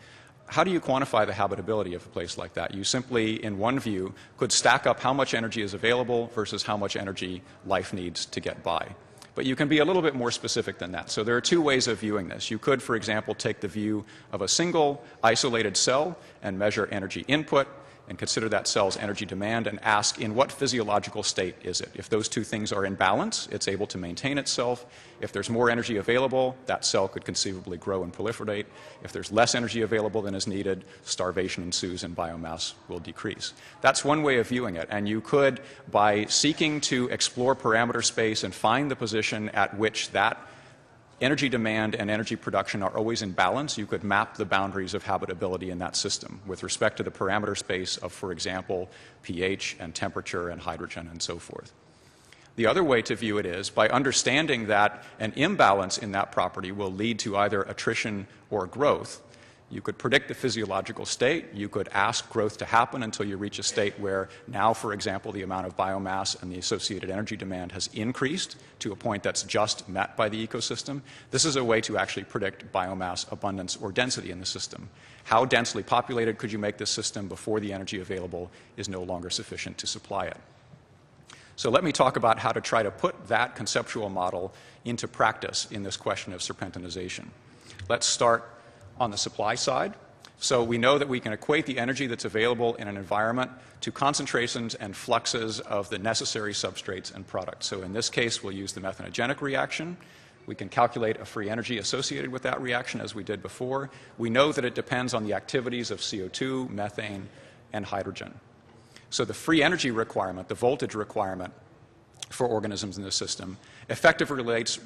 How do you quantify the habitability of a place like that? You simply, in one view, could stack up how much energy is available versus how much energy life needs to get by. But you can be a little bit more specific than that. So there are 2 ways of viewing this. You could, for example, take the view of a single isolated cell and measure energy input and consider that cell's energy demand and ask, in what physiological state is it? If those 2 things are in balance, it's able to maintain itself. If there's more energy available, that cell could conceivably grow and proliferate. If there's less energy available than is needed, starvation ensues and biomass will decrease. That's one way of viewing it. And you could, by seeking to explore parameter space and find the position at which that energy demand and energy production are always in balance, you could map the boundaries of habitability in that system with respect to the parameter space of, for example, pH and temperature and hydrogen and so forth. The other way to view it is by understanding that an imbalance in that property will lead to either attrition or growth. You could predict the physiological state. You could ask growth to happen until you reach a state where now, for example, the amount of biomass and the associated energy demand has increased to a point that's just met by the ecosystem. This is a way to actually predict biomass abundance or density in the system. How densely populated could you make this system before the energy available is no longer sufficient to supply it? So let me talk about how to try to put that conceptual model into practice in this question of serpentinization. Let's start on the supply side. So we know that we can equate the energy that's available in an environment to concentrations and fluxes of the necessary substrates and products. So in this case, we'll use the methanogenic reaction. We can calculate a free energy associated with that reaction as we did before. We know that it depends on the activities of CO2, methane, and hydrogen. So the free energy requirement, the voltage requirement for organisms in the system, effectively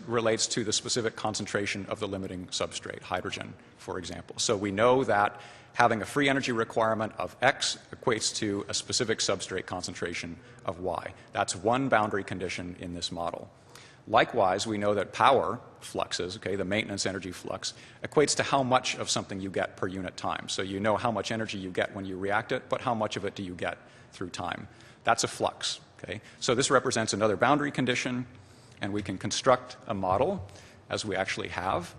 relates to the specific concentration of the limiting substrate, hydrogen, for example. So we know that having a free energy requirement of X equates to a specific substrate concentration of Y. That's one boundary condition in this model. Likewise, we know that power fluxes, okay, the maintenance energy flux, equates to how much of something you get per unit time. So you know how much energy you get when you react it, but how much of it do you get through time? That's a flux, okay? So this represents another boundary condition, and we can construct a model, as we actually have,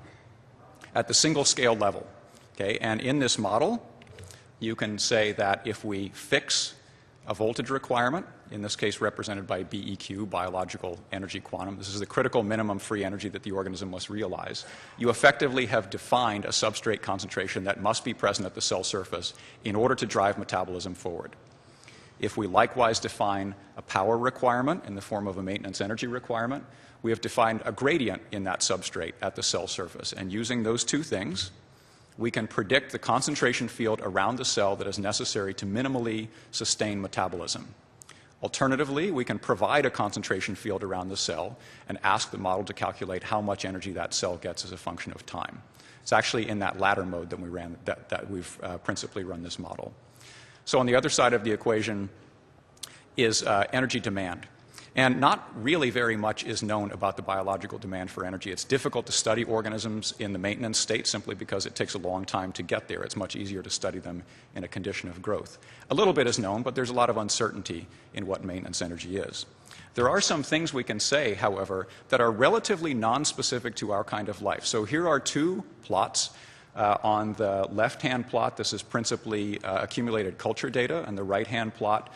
at the single scale level, okay? And in this model, you can say that if we fix a voltage requirement, in this case represented by BEQ, biological energy quantum. This is the critical minimum free energy that the organism must realize. You effectively have defined a substrate concentration that must be present at the cell surface in order to drive metabolism forward. If we likewise define a power requirement in the form of a maintenance energy requirement, we have defined a gradient in that substrate at the cell surface. And using those two things, we can predict the concentration field around the cell that is necessary to minimally sustain metabolism. Alternatively, we can provide a concentration field around the cell and ask the model to calculate how much energy that cell gets as a function of time. It's actually in that latter mode that we've principally run this model. So on the other side of the equation is energy demand. And not really very much is known about the biological demand for energy. It's difficult to study organisms in the maintenance state simply because it takes a long time to get there. It's much easier to study them in a condition of growth. A little bit is known, but there's a lot of uncertainty in what maintenance energy is. There are some things we can say, however, that are relatively nonspecific to our kind of life. So here are two plots. On the left-hand plot, this is principally accumulated culture data, and the right-hand plot,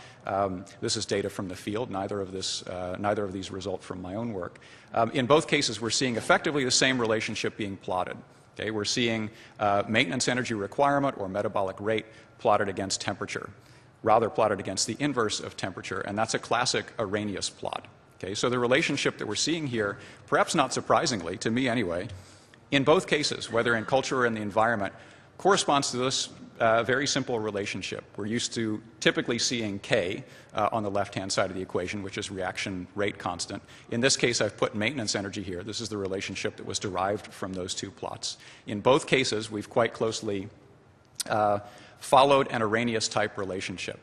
this is data from the field. Neither of these result from my own work. In both cases, we're seeing effectively the same relationship being plotted. Okay? We're seeing maintenance energy requirement or metabolic rate plotted against temperature, rather plotted against the inverse of temperature, and that's a classic Arrhenius plot. Okay? So the relationship that we're seeing here, perhaps not surprisingly, to me anyway, in both cases, whether in culture or in the environment, corresponds to this very simple relationship. We're used to typically seeing K on the left-hand side of the equation, which is reaction rate constant. In this case, I've put maintenance energy here. This is the relationship that was derived from those two plots. In both cases, we've quite closely followed an Arrhenius-type relationship.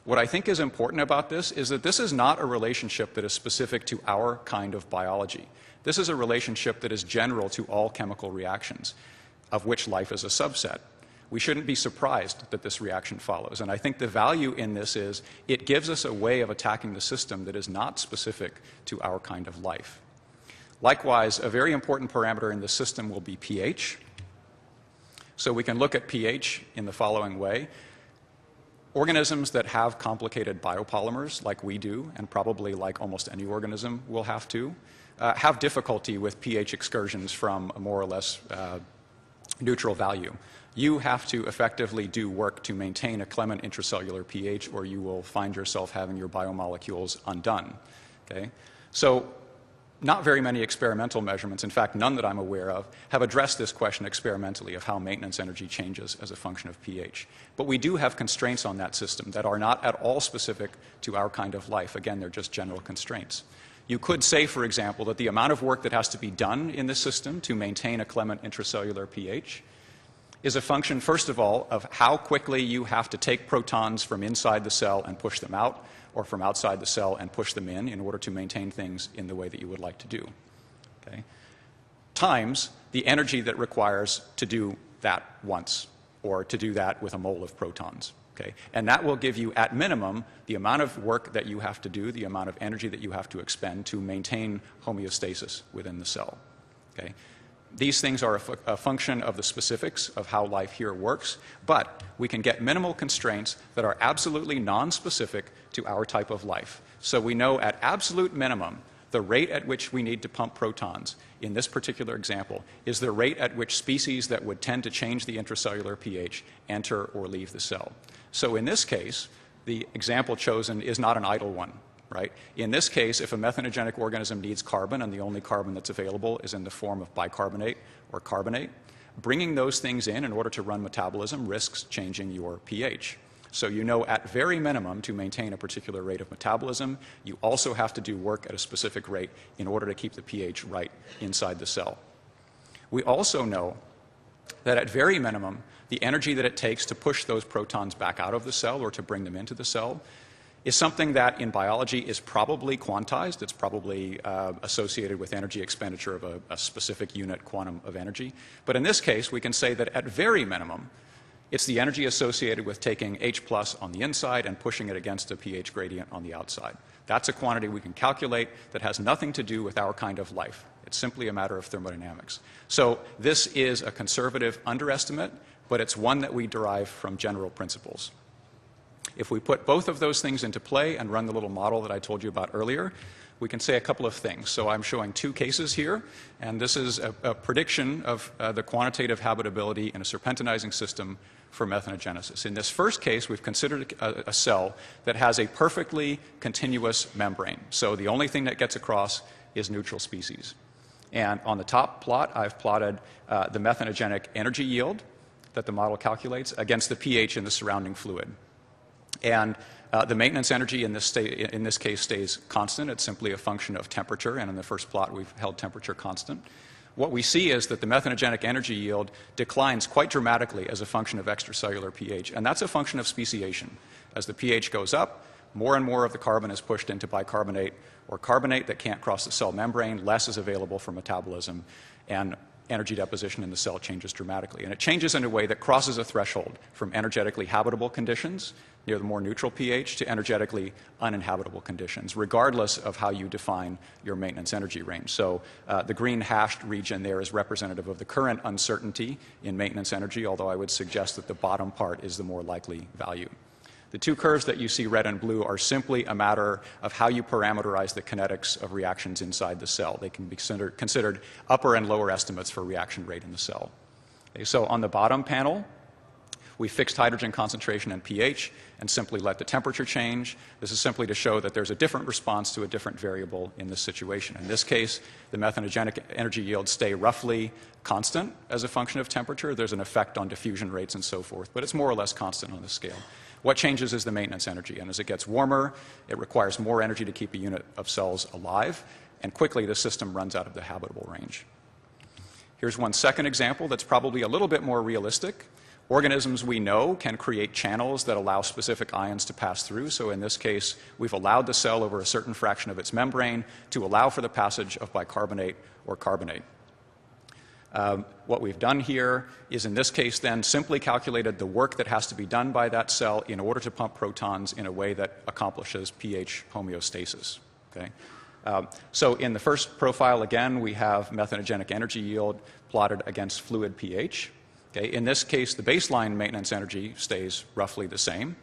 What I think is important about this is that this is not a relationship that is specific to our kind of biology. This is a relationship that is general to all chemical reactions, of which life is a subset. We shouldn't be surprised that this reaction follows. And I think the value in this is it gives us a way of attacking the system that is not specific to our kind of life. Likewise, a very important parameter in the system will be pH. So we can look at pH in the following way. Organisms that have complicated biopolymers, like we do, and probably like almost any organism will have to, have difficulty with pH excursions from a more or less neutral value. You have to effectively do work to maintain a clement intracellular pH, or you will find yourself having your biomolecules undone. Okay? So not very many experimental measurements, in fact none that I'm aware of, have addressed this question experimentally of how maintenance energy changes as a function of pH. But we do have constraints on that system that are not at all specific to our kind of life. Again, they're just general constraints. You could say, for example, that the amount of work that has to be done in this system to maintain a clement intracellular pH is a function, first of all, of how quickly you have to take protons from inside the cell and push them out, or from outside the cell and push them in order to maintain things in the way that you would like to do. Okay? Times the energy that requires to do that once, or to do that with a mole of protons. Okay? And that will give you, at minimum, the amount of work that you have to do, the amount of energy that you have to expend to maintain homeostasis within the cell. Okay? These things are a function of the specifics of how life here works, but we can get minimal constraints that are absolutely non-specific to our type of life. So we know at absolute minimum the rate at which we need to pump protons in this particular example is the rate at which species that would tend to change the intracellular pH enter or leave the cell. So in this case, the example chosen is not an idle one. Right? In this case, if a methanogenic organism needs carbon and the only carbon that's available is in the form of bicarbonate or carbonate, bringing those things in order to run metabolism risks changing your pH. So you know at very minimum to maintain a particular rate of metabolism, you also have to do work at a specific rate in order to keep the pH right inside the cell. We also know that at very minimum, the energy that it takes to push those protons back out of the cell or to bring them into the cell is something that in biology is probably quantized. It's probably associated with energy expenditure of a specific unit quantum of energy. But in this case, we can say that at very minimum, it's the energy associated with taking H plus on the inside and pushing it against a pH gradient on the outside. That's a quantity we can calculate that has nothing to do with our kind of life. It's simply a matter of thermodynamics. So this is a conservative underestimate, but it's one that we derive from general principles. If we put both of those things into play and run the little model that I told you about earlier, we can say a couple of things. So I'm showing two cases here, and this is a prediction of the quantitative habitability in a serpentinizing system for methanogenesis. In this first case, we've considered a cell that has a perfectly continuous membrane. So the only thing that gets across is neutral species. And on the top plot, I've plotted the methanogenic energy yield that the model calculates against the pH in the surrounding fluid. And the maintenance energy in this case stays constant. It's simply a function of temperature, and in the first plot we've held temperature constant. What we see is that the methanogenic energy yield declines quite dramatically as a function of extracellular pH, and that's a function of speciation. As the pH goes up, more and more of the carbon is pushed into bicarbonate or carbonate that can't cross the cell membrane, less is available for metabolism, and energy deposition in the cell changes dramatically. And it changes in a way that crosses a threshold from energetically habitable conditions near the more neutral pH to energetically uninhabitable conditions, regardless of how you define your maintenance energy range. So the green hashed region there is representative of the current uncertainty in maintenance energy, although I would suggest that the bottom part is the more likely value. The two curves that you see, red and blue, are simply a matter of how you parameterize the kinetics of reactions inside the cell. They can be considered upper and lower estimates for reaction rate in the cell. Okay, so on the bottom panel, we fixed hydrogen concentration and pH and simply let the temperature change. This is simply to show that there's a different response to a different variable in this situation. In this case, the methanogenic energy yields stay roughly constant as a function of temperature. There's an effect on diffusion rates and so forth, but it's more or less constant on this scale. What changes is the maintenance energy, and as it gets warmer, it requires more energy to keep a unit of cells alive, and quickly the system runs out of the habitable range. Here's one second example that's probably a little bit more realistic. Organisms we know can create channels that allow specific ions to pass through. So in this case, we've allowed the cell over a certain fraction of its membrane to allow for the passage of bicarbonate or carbonate. What we've done here is, in this case, then simply calculated the work that has to be done by that cell in order to pump protons in a way that accomplishes pH homeostasis. Okay? So in the first profile, again, we have methanogenic energy yield plotted against fluid pH. Okay? In this case, the baseline maintenance energy stays roughly the same.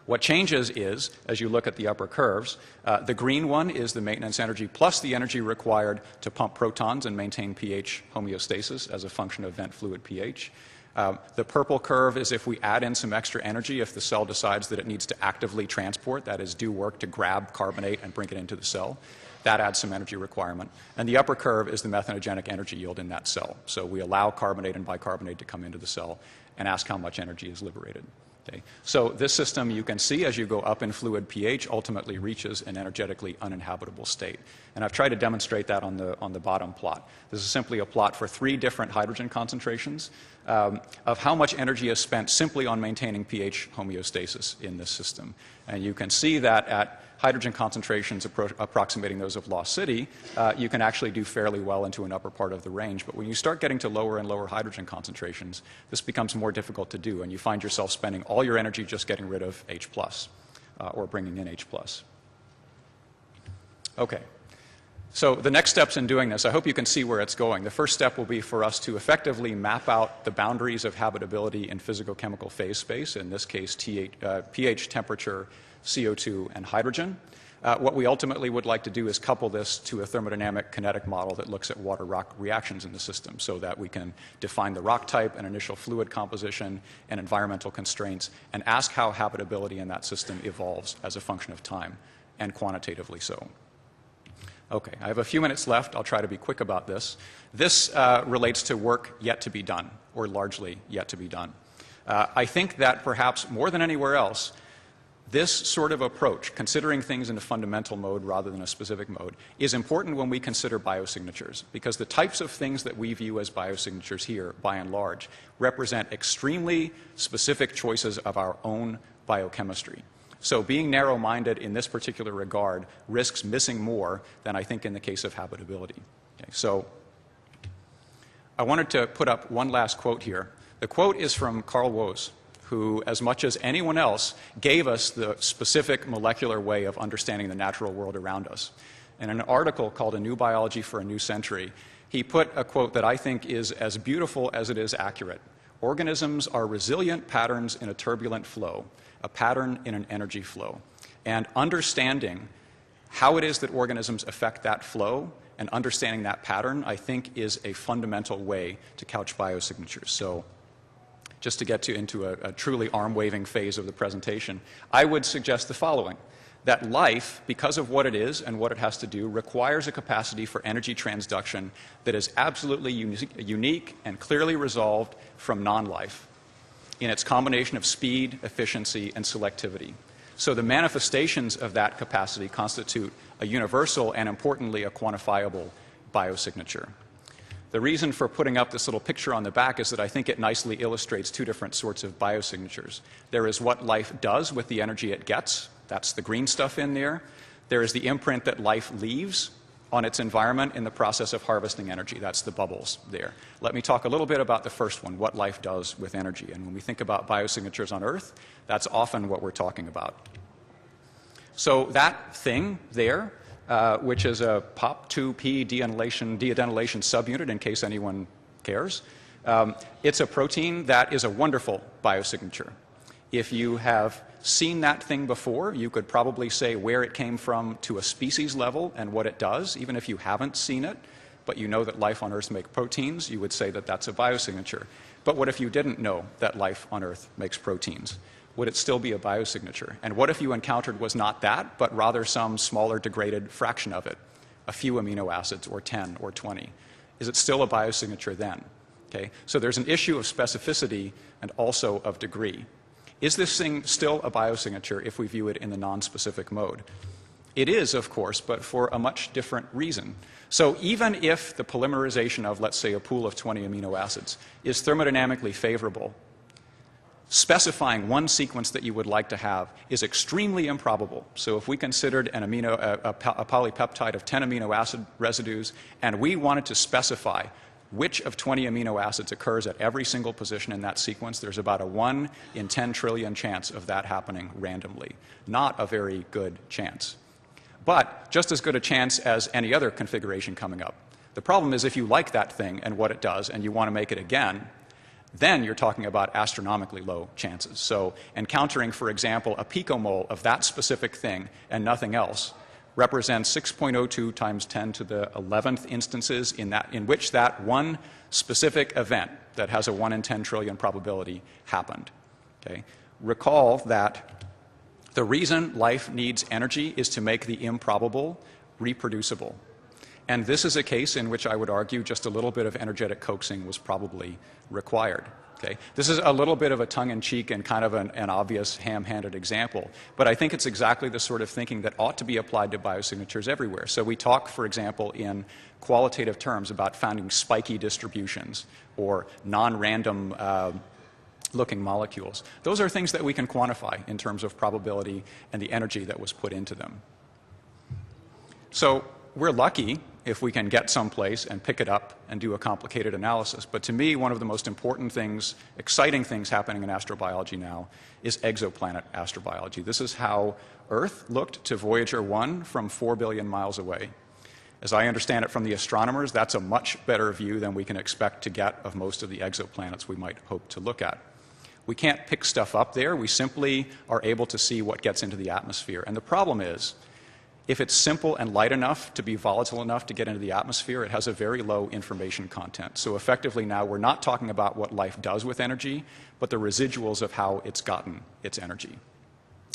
What changes is, as you look at the upper curves, the green one is the maintenance energy plus the energy required to pump protons and maintain pH homeostasis as a function of vent fluid pH. The purple curve is if we add in some extra energy, if the cell decides that it needs to actively transport, that is, do work to grab carbonate and bring it into the cell. That adds some energy requirement. And the upper curve is the methanogenic energy yield in that cell. So we allow carbonate and bicarbonate to come into the cell and ask how much energy is liberated. Okay. So this system, you can see as you go up in fluid pH, ultimately reaches an energetically uninhabitable state. And I've tried to demonstrate that on the bottom plot. This is simply a plot for 3 different hydrogen concentrations of how much energy is spent simply on maintaining pH homeostasis in this system. And you can see that at hydrogen concentrations approximating those of Lost City, you can actually do fairly well into an upper part of the range. But when you start getting to lower and lower hydrogen concentrations, this becomes more difficult to do, and you find yourself spending all your energy just getting rid of H+, or bringing in H+. Okay. So the next steps in doing this, I hope you can see where it's going. The first step will be for us to effectively map out the boundaries of habitability in physicochemical phase space, in this case pH, temperature, CO2, and hydrogen. What we ultimately would like to do is couple this to a thermodynamic kinetic model that looks at water-rock reactions in the system so that we can define the rock type and initial fluid composition and environmental constraints and ask how habitability in that system evolves as a function of time, and quantitatively so. Okay, I have a few minutes left. I'll try to be quick about this. This relates to work yet to be done, or largely yet to be done. I think that perhaps more than anywhere else, this sort of approach, considering things in a fundamental mode rather than a specific mode, is important when we consider biosignatures, because the types of things that we view as biosignatures here, by and large, represent extremely specific choices of our own biochemistry. So being narrow-minded in this particular regard risks missing more than I think in the case of habitability. Okay, so I wanted to put up one last quote here. The quote is from Carl Woese, who, as much as anyone else, gave us the specific molecular way of understanding the natural world around us. In an article called A New Biology for a New Century, he put a quote that I think is as beautiful as it is accurate. Organisms are resilient patterns in a turbulent flow, a pattern in an energy flow. And understanding how it is that organisms affect that flow and understanding that pattern, I think, is a fundamental way to couch biosignatures. So just to get into a truly arm-waving phase of the presentation, I would suggest the following: that life, because of what it is and what it has to do, requires a capacity for energy transduction that is absolutely unique and clearly resolved from non-life in its combination of speed, efficiency, and selectivity. So the manifestations of that capacity constitute a universal and, importantly, a quantifiable biosignature. The reason for putting up this little picture on the back is that I think it nicely illustrates two different sorts of biosignatures. There is what life does with the energy it gets. That's the green stuff in there. There is the imprint that life leaves on its environment in the process of harvesting energy. That's the bubbles there. Let me talk a little bit about the first one, what life does with energy. And when we think about biosignatures on Earth, that's often what we're talking about. So that thing there, which is a POP2P deadenylation subunit, in case anyone cares, it's a protein that is a wonderful biosignature. If you have seen that thing before, you could probably say where it came from to a species level and what it does. Even if you haven't seen it, but you know that life on Earth makes proteins, you would say that that's a biosignature. But what if you didn't know that life on Earth makes proteins? Would it still be a biosignature? And what if you encountered was not that, but rather some smaller degraded fraction of it, a few amino acids, or 10 or 20? Is it still a biosignature then? Okay? So there's an issue of specificity and also of degree. Is this thing still a biosignature if we view it in the non-specific mode? It is, of course, but for a much different reason. So even if the polymerization of, let's say, a pool of 20 amino acids is thermodynamically favorable, specifying one sequence that you would like to have is extremely improbable. So if we considered a polypeptide of 10 amino acid residues and we wanted to specify which of 20 amino acids occurs at every single position in that sequence, there's about a 1 in 10 trillion chance of that happening randomly. Not a very good chance. But just as good a chance as any other configuration coming up. The problem is if you like that thing and what it does and you want to make it again, then you're talking about astronomically low chances. So encountering, for example, a picomole of that specific thing and nothing else represents 6.02 times 10 to the 11th instances in which that one specific event that has a 1 in 10 trillion probability happened. Okay? Recall that the reason life needs energy is to make the improbable reproducible. And this is a case in which I would argue just a little bit of energetic coaxing was probably required. Okay? This is a little bit of a tongue-in-cheek and kind of an obvious ham-handed example, but I think it's exactly the sort of thinking that ought to be applied to biosignatures everywhere. So we talk, for example, in qualitative terms about finding spiky distributions or non-random looking molecules. Those are things that we can quantify in terms of probability and the energy that was put into them. So we're lucky if we can get someplace and pick it up and do a complicated analysis. But to me, one of the most important things, exciting things happening in astrobiology now is exoplanet astrobiology. This is how Earth looked to Voyager 1 from 4 billion miles away. As I understand it from the astronomers, that's a much better view than we can expect to get of most of the exoplanets we might hope to look at. We can't pick stuff up there. We simply are able to see what gets into the atmosphere. And the problem is, if it's simple and light enough to be volatile enough to get into the atmosphere, it has a very low information content. So effectively now we're not talking about what life does with energy, but the residuals of how it's gotten its energy.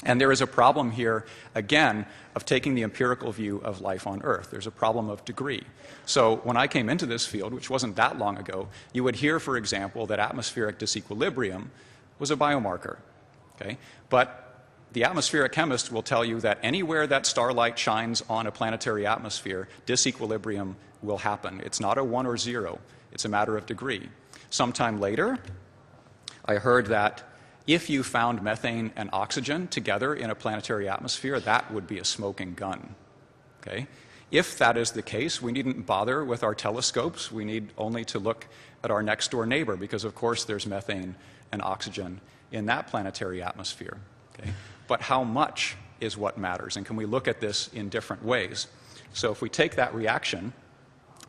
And there is a problem here, again, of taking the empirical view of life on Earth. There's a problem of degree. So when I came into this field, which wasn't that long ago, you would hear, for example, that atmospheric disequilibrium was a biomarker. Okay? But the atmospheric chemist will tell you that anywhere that starlight shines on a planetary atmosphere, disequilibrium will happen. It's not a 1 or 0. It's a matter of degree. Sometime later, I heard that If you found methane and oxygen together in a planetary atmosphere, that would be a smoking gun. Okay? If that is the case, we needn't bother with our telescopes. We need only to look at our next door neighbor, because of course there's methane and oxygen in that planetary atmosphere. Okay? But how much is what matters, and can we look at this in different ways? So if we take that reaction,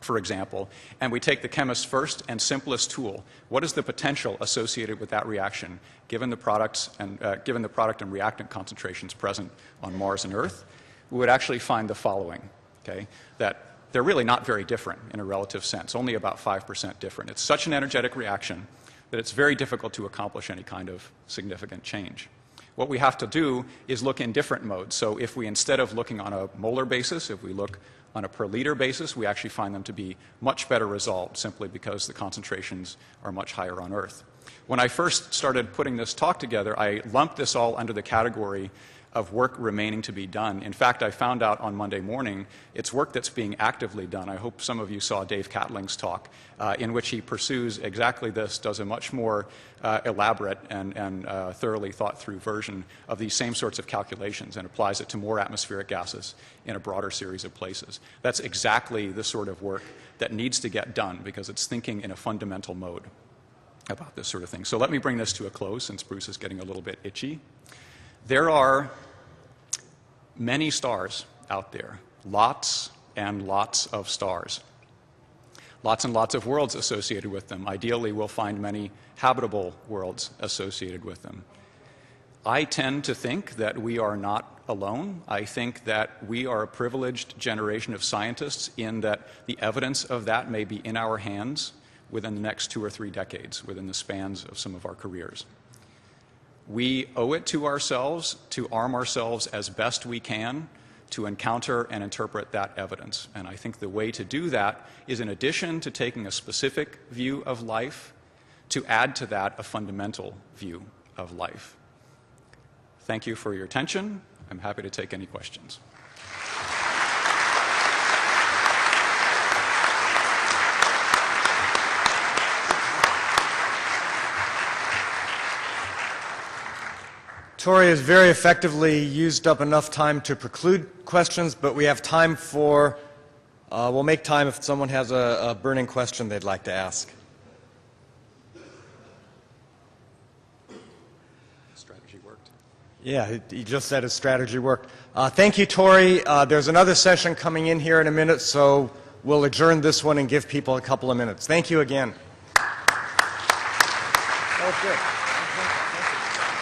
for example, and we take the chemist's first and simplest tool, what is the potential associated with that reaction given the product and reactant concentrations present on Mars and Earth? We would actually find the following, okay, that they're really not very different in a relative sense, only about 5% different. It's such an energetic reaction that it's very difficult to accomplish any kind of significant change. What we have to do is look in different modes. So if we, instead of looking on a molar basis, if we look on a per liter basis, we actually find them to be much better resolved, simply because the concentrations are much higher on Earth. When I first started putting this talk together, I lumped this all under the category of work remaining to be done. In fact, I found out on Monday morning it's work that's being actively done. I hope some of you saw Dave Cattling's talk, in which he pursues exactly this, does a much more elaborate and thoroughly thought through version of these same sorts of calculations and applies it to more atmospheric gases in a broader series of places. That's exactly the sort of work that needs to get done, because it's thinking in a fundamental mode about this sort of thing. So let me bring this to a close, since Bruce is getting a little bit itchy. There are many stars out there, lots and lots of stars, lots and lots of worlds associated with them. Ideally, we'll find many habitable worlds associated with them. I tend to think that we are not alone. I think that we are a privileged generation of scientists, in that the evidence of that may be in our hands within the next 2 or 3 decades, within the spans of some of our careers. We owe it to ourselves to arm ourselves as best we can to encounter and interpret that evidence. And I think the way to do that is, in addition to taking a specific view of life, to add to that a fundamental view of life. Thank you for your attention. I'm happy to take any questions. Tori has very effectively used up enough time to preclude questions, but we have time for, we'll make time if someone has a burning question they'd like to ask. Strategy worked. Yeah, he just said his strategy worked. Thank you, Tori. There's another session coming in here in a minute, so we'll adjourn this one and give people a couple of minutes. Thank you again. That was good. Thank you.